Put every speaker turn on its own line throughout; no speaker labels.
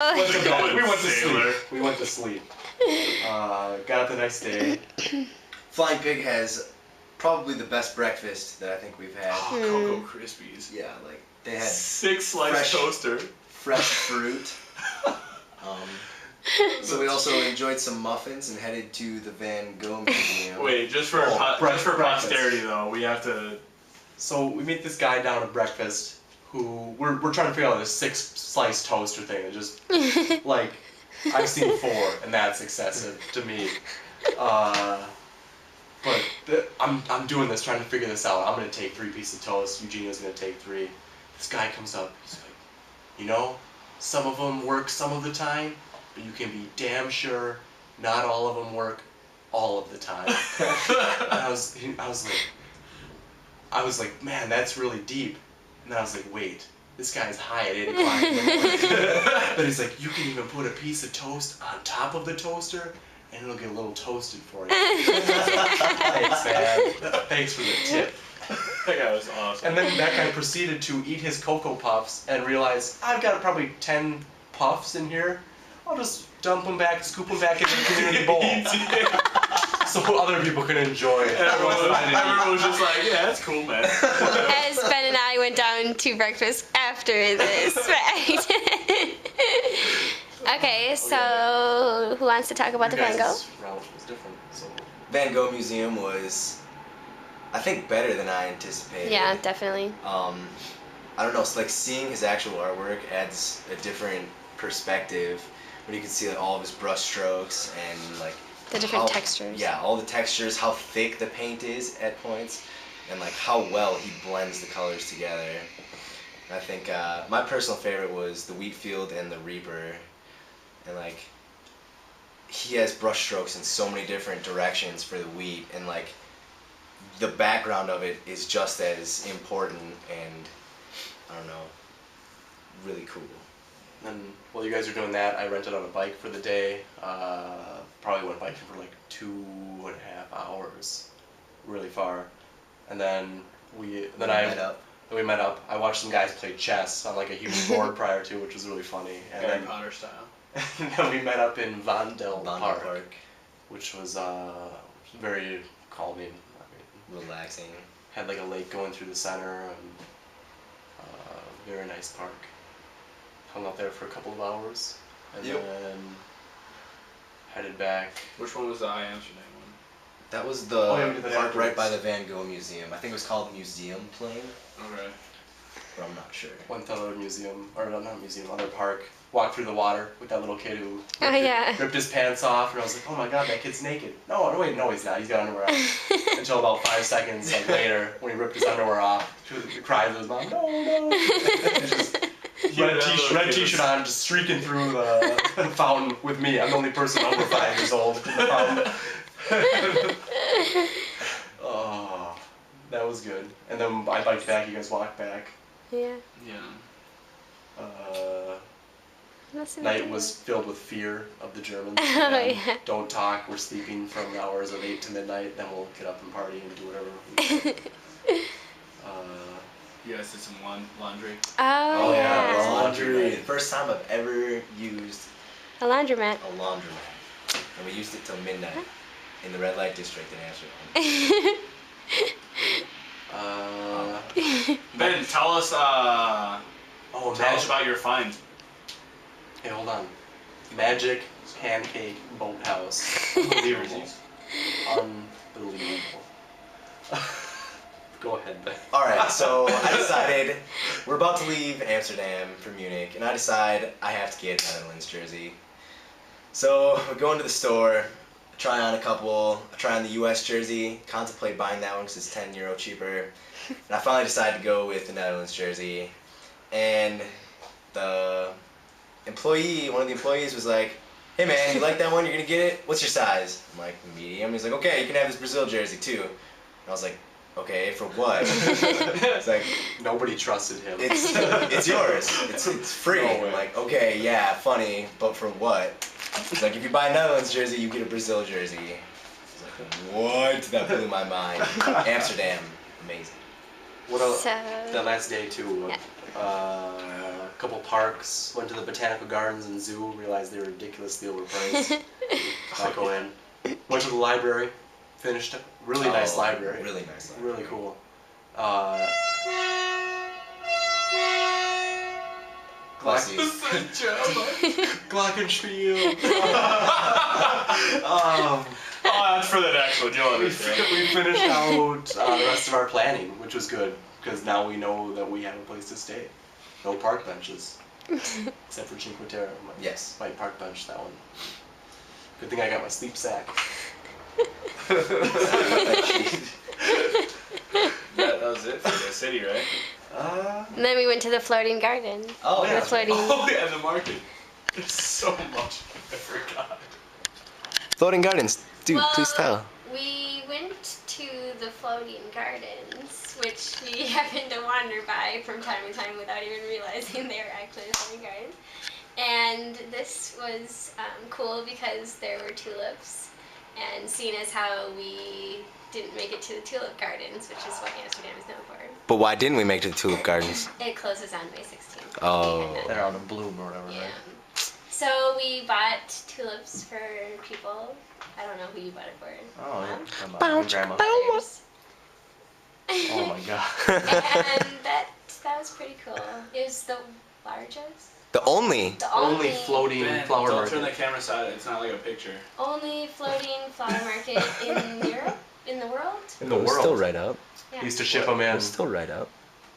We went to sleep. We went to sleep. Got up the next day.
Flying Pig has probably the best breakfast that I think we've had.
Cocoa Krispies.
Yeah, like they had
6-slice toaster.
Fresh fruit. So we also enjoyed some muffins and headed to the Van Gogh Museum.
Wait, just for posterity though, we have to.
So we meet this guy down at breakfast who we're trying to figure out this 6-slice toaster thing. And just like I've seen 4 and that's excessive to me. But I'm doing this, trying to figure this out. I'm gonna take 3 pieces of toast. Eugenio's gonna take 3. This guy comes up. He's like, you know, some of them work some of the time, but you can be damn sure not all of them work all of the time. And I was like, man, that's really deep. And then I was like, wait, this guy's high at 8 o'clock in the morning. But he's like, you can even put a piece of toast on top of the toaster, and it'll get a little toasted for you. Thanks, man. Thanks for the tip.
That guy was awesome.
And then that guy proceeded to eat his Cocoa Puffs and realized, I've got probably 10 puffs in here. I'll just dump them back, scoop them back into the community bowl. So other people can enjoy it.
Everyone was just like, yeah, that's cool, man.
As Ben and I went down to breakfast after this, right? Okay, so who wants to talk about the Van Gogh?
Relish was different, so.
Van Gogh Museum was, I think, better than I anticipated.
Yeah, definitely.
I don't know, it's like seeing his actual artwork adds a different perspective when you can see like all of his brush strokes and like
the different textures.
Yeah, all the textures, how thick the paint is at points, and like how well he blends the colors together. And I think my personal favorite was the wheat field and the reaper, and like he has brush strokes in so many different directions for the wheat, and like the background of it is just as important and I don't know, really cool.
And while you guys are doing that, I rented out a bike for the day. Probably went biking for like 2.5 hours, really far. And then we met up. I watched some guys play chess on like a huge board prior to, which was really funny. And
Harry Potter style.
And then we met up in Vondel Park, which was very calming.
Relaxing.
Had like a lake going through the center, and very nice park. Hung out there for a couple of hours, and then headed back.
Which one was the Amsterdam one?
That was the park right by the Van Gogh Museum. I think it was called Museum Plain.
Okay.
But I'm not sure.
Went to other museum, or not museum, other park. Walked through the water with that little kid who ripped his pants off, and I was like, oh my god, that kid's naked. No, wait, no, he's not. He's got underwear on. Until about 5 seconds later, when he ripped his underwear off, he cried to his mom, no. Red t-shirt on, just streaking through the fountain with me. I'm the only person over 5 years old in the fountain. Oh, that was good. And then I biked back, you guys walked back.
Yeah.
Night was filled with fear of the Germans. Don't talk, we're sleeping from the hours of 8 to midnight, then we'll get up and party and do whatever we do.
You guys did some laundry?
Oh yeah.
Laundry. The first time I've ever used
a laundromat.
And we used it till midnight in the red light district in Amsterdam.
Ben, tell us about your find.
Hey, hold on. Magic Pancake Boathouse. Unbelievable. Unbelievable. Go ahead, Ben.
Alright, so I decided we're about to leave Amsterdam for Munich, and I decide I have to get a Netherlands jersey. So we go into the store, try on a couple, try on the US jersey, contemplate buying that one because it's €10 cheaper, and I finally decided to go with the Netherlands jersey. And one of the employees was like, hey man, you like that one? You're gonna get it? What's your size? I'm like, medium. He's like, okay, you can have this Brazil jersey too. And I was like, okay, for what? It's like,
nobody trusted him.
It's yours. It's free.
No
I'm like, okay, yeah, funny, but for what? It's like, if you buy a Netherlands jersey, you get a Brazil jersey. It's like, what? That blew my mind. Amsterdam, amazing.
What else? The last day too. couple parks, went to the botanical gardens and zoo, realized they were ridiculously overpriced. Not go in. Went to the library, finished a really nice library.
Really nice library.
Really cool.
Bless you.
Glockenspiel.
Oh, that's for the next one. You'll understand.
We finished out the rest of our planning, which was good, because now we know that we have a place to stay. No park benches. Except for Cinque Terre.
Yes.
My park bench, that one. Good thing I got my sleep sack.
That was it for the city, right?
And then we went to the floating garden.
Oh,
The
yeah.
floating.
Oh, yeah, the market. There's so much I forgot.
Floating gardens. Dude,
Well,
please tell.
We went to the floating gardens, which we happened to wander by from time to time without even realizing they were actually the floating gardens. And this was cool because there were tulips, and seeing as how we didn't make it to the tulip gardens, which is what Amsterdam is known for.
But why didn't we make it to the tulip gardens?
It closes on May 16th.
Oh.
They're out of bloom or whatever,
Yeah.
right?
So we bought tulips for people. I don't know who you bought it for.
Oh,
Mom?
yeah. My grandma.
Others.
Oh my god.
And that was pretty cool. It was the largest.
The only.
The
Only floating
Ben,
flower
don't
market.
turn the camera side. It's not like a picture.
Only floating flower market in Europe, in the world.
In the
We're
world.
still right up.
Yeah.
Used to ship them in.
We're still right up.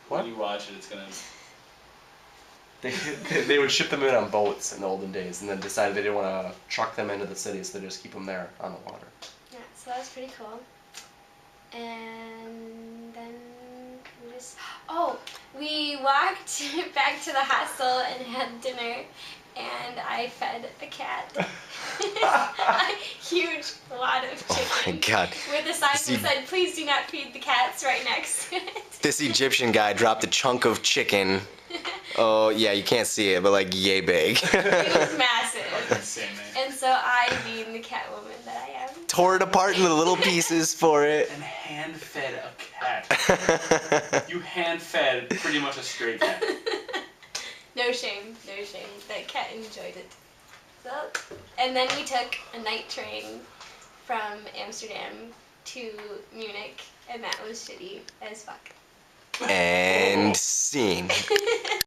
What?
When you watch it, it's gonna.
They would ship them in on boats in the olden days, and then decided they didn't want to truck them into the city, so they just keep them there on the water.
Yeah, so that was pretty cool. And then we just we walked back to the hostel and had dinner, and I fed a cat a huge wad of chicken.
Oh my god.
With a sign
See-
that said, "Please do not feed the cats," right next to it.
This Egyptian guy dropped a chunk of chicken. Oh, yeah, you can't see it, but like yay big.
It was massive.
Insane, man.
And so I, being the cat woman that I am,
Tore it apart into little pieces for it.
And hand fed a cat. You hand fed pretty much a stray cat.
no shame, no shame. That cat enjoyed it. So, and then we took a night train from Amsterdam to Munich, and that was shitty as fuck.
And scene.